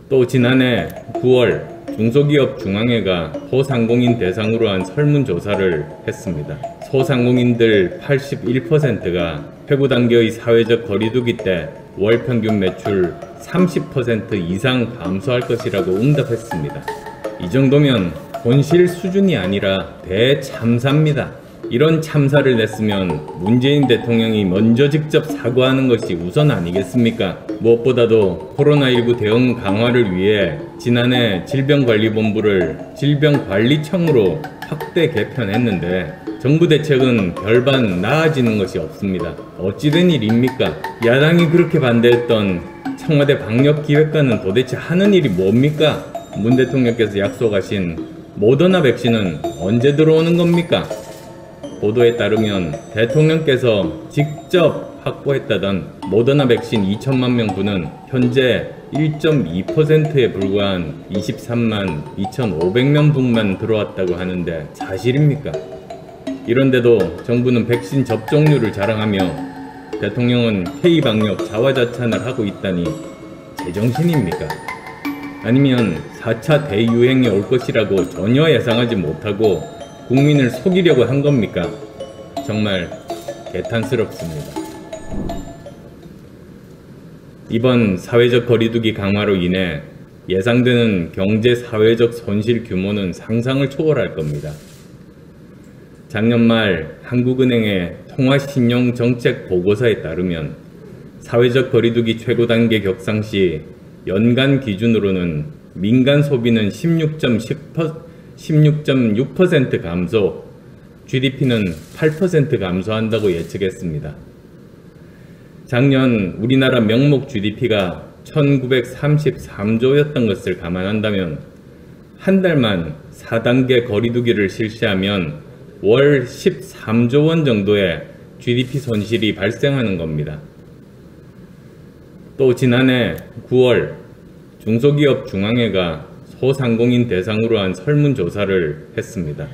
또 지난해 9월 중소기업 중앙회가 소상공인 대상으로 한 설문조사를 했습니다. 소상공인들 81%가 최고 단계의 사회적 거리두기 때 월 평균 매출 30% 이상 감소할 것이라고 응답했습니다. 이 정도면 본실 수준이 아니라 대참사입니다. 이런 참사를 냈으면 문재인 대통령이 먼저 직접 사과하는 것이 우선 아니겠습니까? 무엇보다도 코로나19 대응 강화를 위해 지난해 질병관리본부를 질병관리청으로 확대 개편했는데 정부 대책은 별반 나아지는 것이 없습니다. 어찌된 일입니까? 야당이 그렇게 반대했던 청와대 방역기획관은 도대체 하는 일이 뭡니까? 문 대통령께서 약속하신 모더나 백신은 언제 들어오는 겁니까? 보도에 따르면 대통령께서 직접 확보했다던 모더나 백신 2천만 명 분은 현재 1.2%에 불과한 23만 2,500명 분만 들어왔다고 하는데 사실입니까? 이런데도 정부는 백신 접종률을 자랑하며 대통령은 K방역 자화자찬을 하고 있다니 제정신입니까? 아니면 4차 대유행이 올 것이라고 전혀 예상하지 못하고 국민을 속이려고 한 겁니까? 정말 개탄스럽습니다. 이번 사회적 거리두기 강화로 인해 예상되는 경제 사회적 손실 규모는 상상을 초월할 겁니다. 작년 말 한국은행의 통화신용정책 보고서에 따르면 사회적 거리두기 최고 단계 격상 시 연간 기준으로는 민간 소비는 16.6% 감소, GDP는 8% 감소한다고 예측했습니다. 작년 우리나라 명목 GDP가 1933조였던 것을 감안한다면 한 달만 4단계 거리두기를 실시하면 월 13조 원 정도의 GDP 손실이 발생하는 겁니다. 또 지난해 9월 중소기업 중앙회가 소상공인 대상으로 한 설문조사를 했습니다.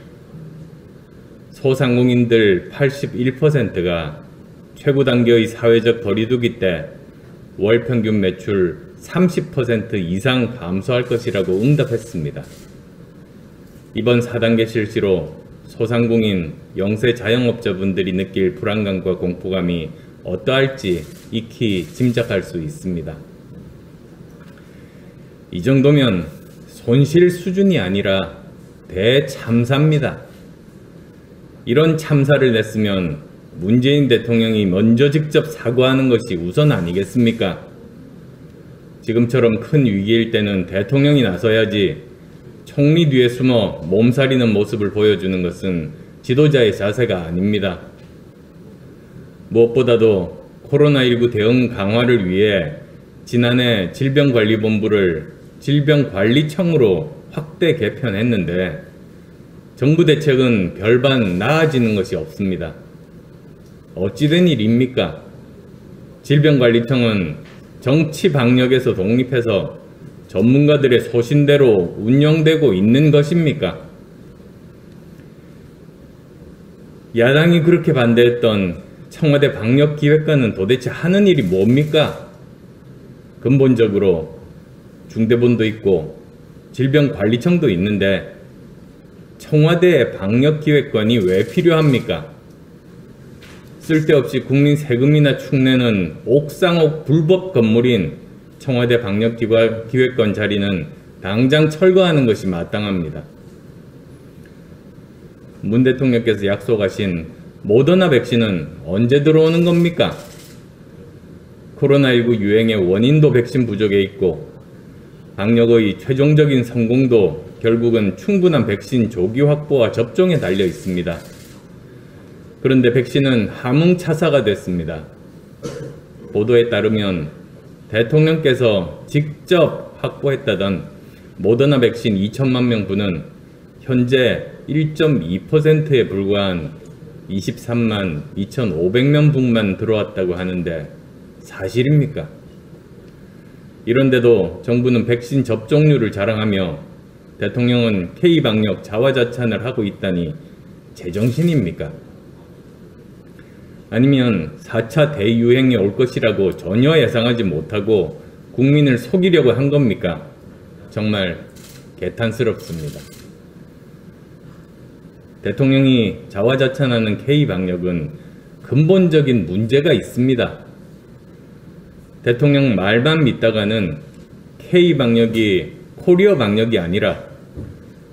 소상공인들 81%가 최고 단계의 사회적 거리두기 때 월 평균 매출 30% 이상 감소할 것이라고 응답했습니다. 이번 4단계 실시로 소상공인, 영세 자영업자분들이 느낄 불안감과 공포감이 어떠할지 익히 짐작할 수 있습니다. 이 정도면 손실 수준이 아니라 대참사입니다. 이런 참사를 냈으면 문재인 대통령이 먼저 직접 사과하는 것이 우선 아니겠습니까? 지금처럼 큰 위기일 때는 대통령이 나서야지 총리 뒤에 숨어 몸살이는 모습을 보여주는 것은 지도자의 자세가 아닙니다. 무엇보다도 코로나19 대응 강화를 위해 지난해 질병관리본부를 질병관리청으로 확대 개편했는데 정부 대책은 별반 나아지는 것이 없습니다. 어찌된 일입니까? 질병관리청은 정치 방역에서 독립해서 전문가들의 소신대로 운영되고 있는 것입니까? 야당이 그렇게 반대했던 청와대 방역기획관은 도대체 하는 일이 뭡니까? 근본적으로 중대본도 있고 질병관리청도 있는데 청와대 방역기획관이 왜 필요합니까? 쓸데없이 국민 세금이나 축내는 옥상옥 불법 건물인 청와대 방역기획관 자리는 당장 철거하는 것이 마땅합니다. 문 대통령께서 약속하신 모더나 백신은 언제 들어오는 겁니까? 코로나19 유행의 원인도 백신 부족에 있고 방역의 최종적인 성공도 결국은 충분한 백신 조기 확보와 접종에 달려 있습니다. 그런데 백신은 함흥차사가 됐습니다. 보도에 따르면 대통령께서 직접 확보했다던 모더나 백신 2천만 명 분은 현재 1.2%에 불과한 23만 2,500명 분만 들어왔다고 하는데 사실입니까? 이런데도 정부는 백신 접종률을 자랑하며 대통령은 K방역 자화자찬을 하고 있다니 제정신입니까? 아니면 4차 대유행이 올 것이라고 전혀 예상하지 못하고 국민을 속이려고 한 겁니까? 정말 개탄스럽습니다. 대통령이 자화자찬하는 K방역은 근본적인 문제가 있습니다. 대통령 말만 믿다가는 K방역이 코리아 방역이 아니라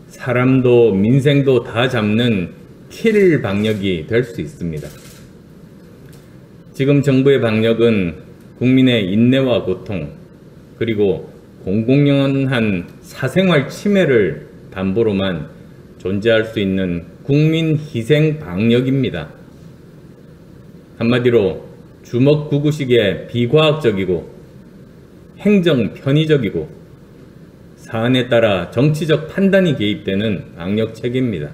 사람도 민생도 다 잡는 킬 방역이 될 수 있습니다. 지금 정부의 방역은 국민의 인내와 고통, 그리고 공공연한 사생활 침해를 담보로만 존재할 수 있는 국민 희생 방역입니다. 한마디로 주먹구구식의 비과학적이고 행정 편의적이고 사안에 따라 정치적 판단이 개입되는 방역 체계입니다.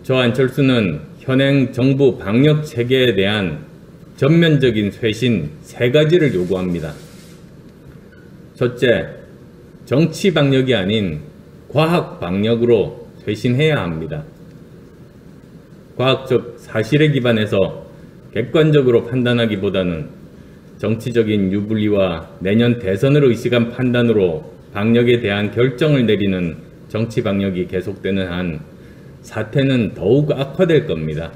저 안철수는 현행 정부 방역 체계에 대한 전면적인 쇄신 3가지를 요구합니다. 첫째, 정치 방역이 아닌 과학 방역으로 쇄신해야 합니다. 과학적 사실에 기반해서 객관적으로 판단하기보다는 정치적인 유불리와 내년 대선을 의식한 판단으로 방역에 대한 결정을 내리는 정치 방역이 계속되는 한 사태는 더욱 악화될 겁니다.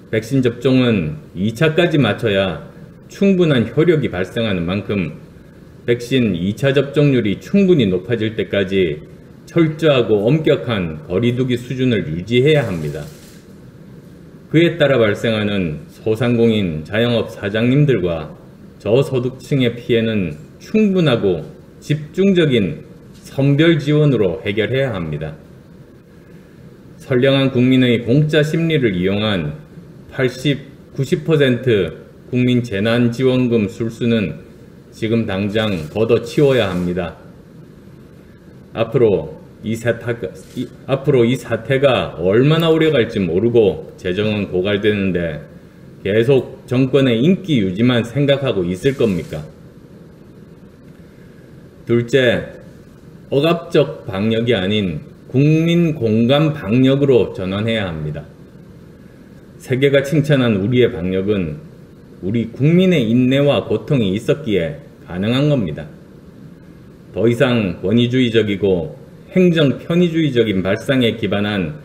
백신 접종은 2차까지 맞춰야 충분한 효력이 발생하는 만큼 백신 2차 접종률이 충분히 높아질 때까지 철저하고 엄격한 거리두기 수준을 유지해야 합니다. 그에 따라 발생하는 소상공인, 자영업 사장님들과 저소득층의 피해는 충분하고 집중적인 선별 지원으로 해결해야 합니다. 선량한 국민의 공짜 심리를 이용한 80, 90% 국민 재난지원금 술수는 지금 당장 걷어치워야 합니다. 앞으로 이 사태가 얼마나 오래갈지 모르고 재정은 고갈되는데 계속 정권의 인기 유지만 생각하고 있을 겁니까? 둘째, 억압적 방역이 아닌 국민 공감 방역으로 전환해야 합니다. 세계가 칭찬한 우리의 방역은 우리 국민의 인내와 고통이 있었기에 가능한 겁니다. 더 이상 권위주의적이고 행정 편의주의적인 발상에 기반한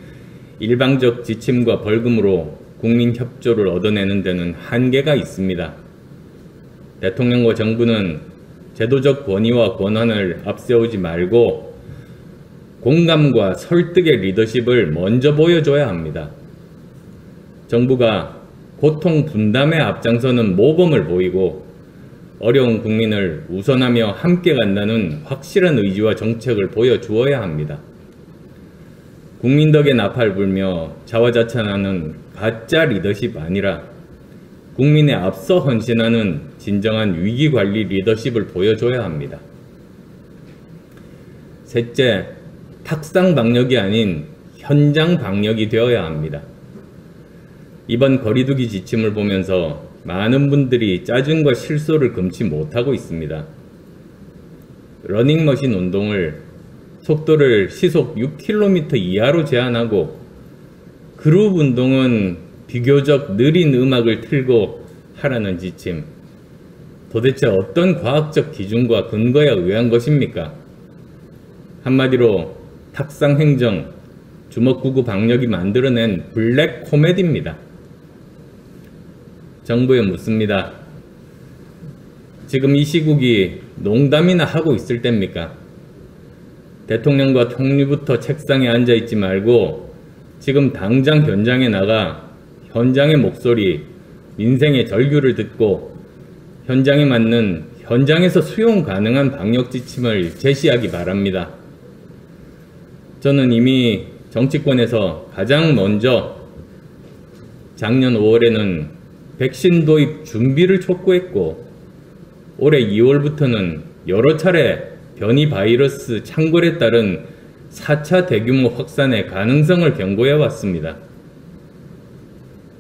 일방적 지침과 벌금으로 국민 협조를 얻어내는 데는 한계가 있습니다. 대통령과 정부는 제도적 권위와 권한을 앞세우지 말고 공감과 설득의 리더십을 먼저 보여줘야 합니다. 정부가 고통 분담에 앞장서는 모범을 보이고 어려운 국민을 우선하며 함께 간다는 확실한 의지와 정책을 보여주어야 합니다. 국민 덕에 나팔 불며 자화자찬하는 가짜 리더십 아니라 국민에 앞서 헌신하는 진정한 위기관리 리더십을 보여줘야 합니다. 셋째, 탁상 방역이 아닌 현장 방역이 되어야 합니다. 이번 거리두기 지침을 보면서 많은 분들이 짜증과 실소를 금치 못하고 있습니다. 러닝머신 운동을 속도를 시속 6km 이하로 제한하고 그룹 운동은 비교적 느린 음악을 틀고 하라는 지침. 도대체 어떤 과학적 기준과 근거에 의한 것입니까? 한마디로 탁상 행정, 주먹구구 방역이 만들어낸 블랙 코미디입니다. 정부에 묻습니다. 지금 이 시국이 농담이나 하고 있을 때입니까? 대통령과 총리부터 책상에 앉아있지 말고 지금 당장 현장에 나가 현장의 목소리, 민생의 절규를 듣고 현장에 맞는 현장에서 수용 가능한 방역 지침을 제시하기 바랍니다. 저는 이미 정치권에서 가장 먼저 작년 5월에는 백신 도입 준비를 촉구했고 올해 2월부터는 여러 차례 변이 바이러스 창궐에 따른 4차 대규모 확산의 가능성을 경고해 왔습니다.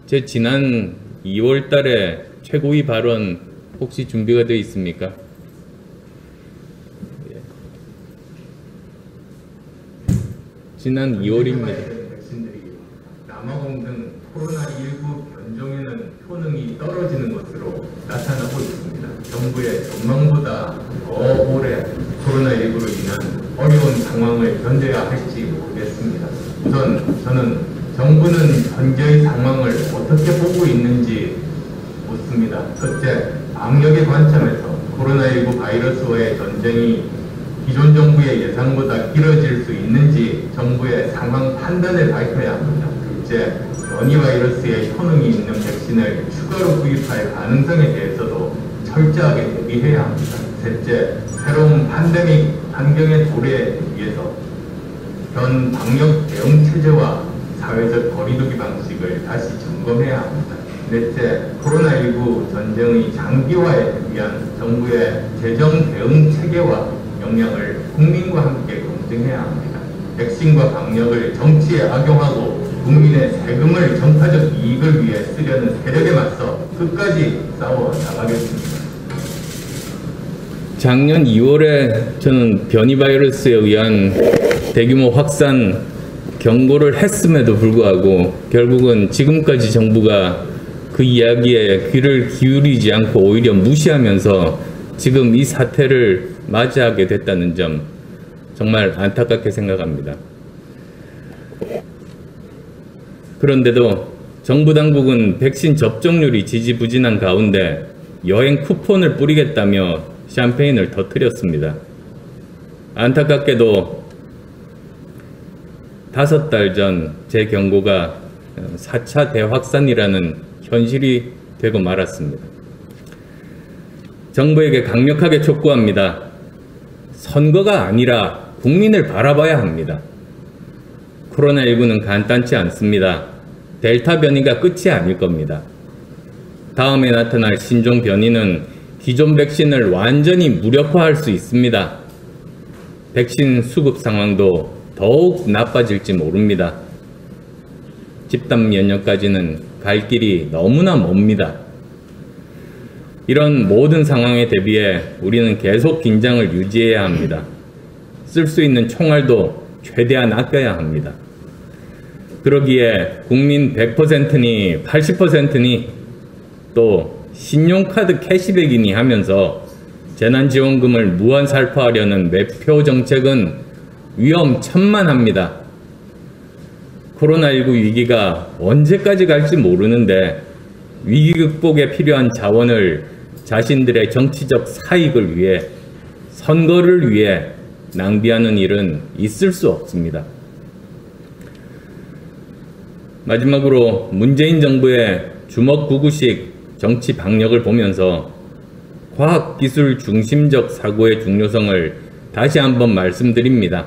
제 지난 2월 달에 최고위 발언 혹시 준비가 되어 있습니까? 지난 2월입니다. 백신들이 남아공 등 코로나19 변종에는 효능이 떨어지는 것으로 나타나고 있습니다. 정부의 전망보다 더 어려운 상황을 견뎌야 할지 모르겠습니다. 우선 저는 정부는 현재의 상황을 어떻게 보고 있는지 묻습니다. 첫째, 방역의 관점에서 코로나19 바이러스와의 전쟁이 기존 정부의 예상보다 길어질 수 있는지 정부의 상황 판단을 밝혀야 합니다. 둘째, 변이 바이러스에 효능이 있는 백신을 추가로 구입할 가능성에 대해서도 철저하게 대비해야 합니다. 셋째, 새로운 팬데믹 환경의 도래에 위해서 현 방역 대응 체제와 사회적 거리두기 방식을 다시 점검해야 합니다. 넷째, 코로나19 전쟁의 장기화에 위한 정부의 재정 대응 체계와 역량을 국민과 함께 검증해야 합니다. 백신과 방역을 정치에 악용하고 국민의 세금을 정파적 이익을 위해 쓰려는 세력에 맞서 끝까지 싸워 나가겠습니다. 작년 2월에 저는 변이 바이러스에 의한 대규모 확산 경고를 했음에도 불구하고 결국은 지금까지 정부가 그 이야기에 귀를 기울이지 않고 오히려 무시하면서 지금 이 사태를 맞이하게 됐다는 점 정말 안타깝게 생각합니다. 그런데도 정부 당국은 백신 접종률이 지지부진한 가운데 여행 쿠폰을 뿌리겠다며 샴페인을 터뜨렸습니다. 안타깝게도 5달 전 제 경고가 4차 대확산이라는 현실이 되고 말았습니다. 정부에게 강력하게 촉구합니다. 선거가 아니라 국민을 바라봐야 합니다. 코로나19는 간단치 않습니다. 델타 변이가 끝이 아닐 겁니다. 다음에 나타날 신종 변이는 기존 백신을 완전히 무력화할 수 있습니다. 백신 수급 상황도 더욱 나빠질지 모릅니다. 집단 면역까지는 갈 길이 너무나 멉니다. 이런 모든 상황에 대비해 우리는 계속 긴장을 유지해야 합니다. 쓸 수 있는 총알도 최대한 아껴야 합니다. 그러기에 국민 100%니 80%니 또 신용카드 캐시백이니 하면서 재난지원금을 무한 살포하려는 매표 정책은 위험천만합니다. 코로나19 위기가 언제까지 갈지 모르는데 위기 극복에 필요한 자원을 자신들의 정치적 사익을 위해 선거를 위해 낭비하는 일은 있을 수 없습니다. 마지막으로 문재인 정부의 주먹구구식 정치 방역을 보면서 과학기술 중심적 사고의 중요성을 다시 한번 말씀드립니다.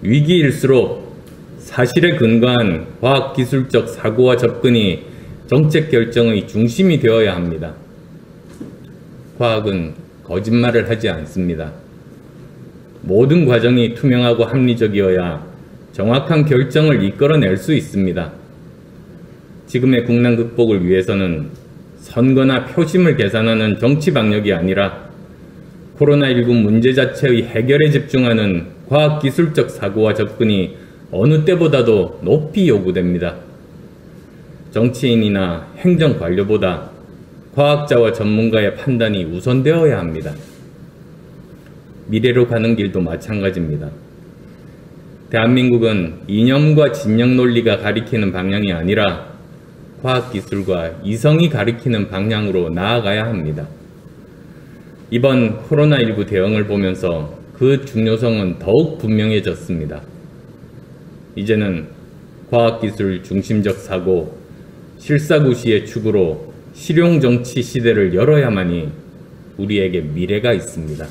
위기일수록 사실에 근거한 과학기술적 사고와 접근이 정책 결정의 중심이 되어야 합니다. 과학은 거짓말을 하지 않습니다. 모든 과정이 투명하고 합리적이어야 정확한 결정을 이끌어낼 수 있습니다. 지금의 국난 극복을 위해서는 선거나 표심을 계산하는 정치 방역이 아니라 코로나19 문제 자체의 해결에 집중하는 과학기술적 사고와 접근이 어느 때보다도 높이 요구됩니다. 정치인이나 행정관료보다 과학자와 전문가의 판단이 우선되어야 합니다. 미래로 가는 길도 마찬가지입니다. 대한민국은 이념과 진영 논리가 가리키는 방향이 아니라 과학기술과 이성이 가리키는 방향으로 나아가야 합니다. 이번 코로나19 대응을 보면서 그 중요성은 더욱 분명해졌습니다. 이제는 과학기술 중심적 사고, 실사구시의 축으로 실용정치 시대를 열어야만이 우리에게 미래가 있습니다.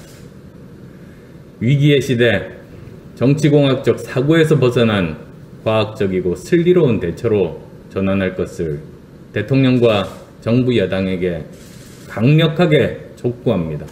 위기의 시대, 정치공학적 사고에서 벗어난 과학적이고 슬기로운 대처로 전환할 것을 대통령과 정부 여당에게 강력하게 촉구합니다.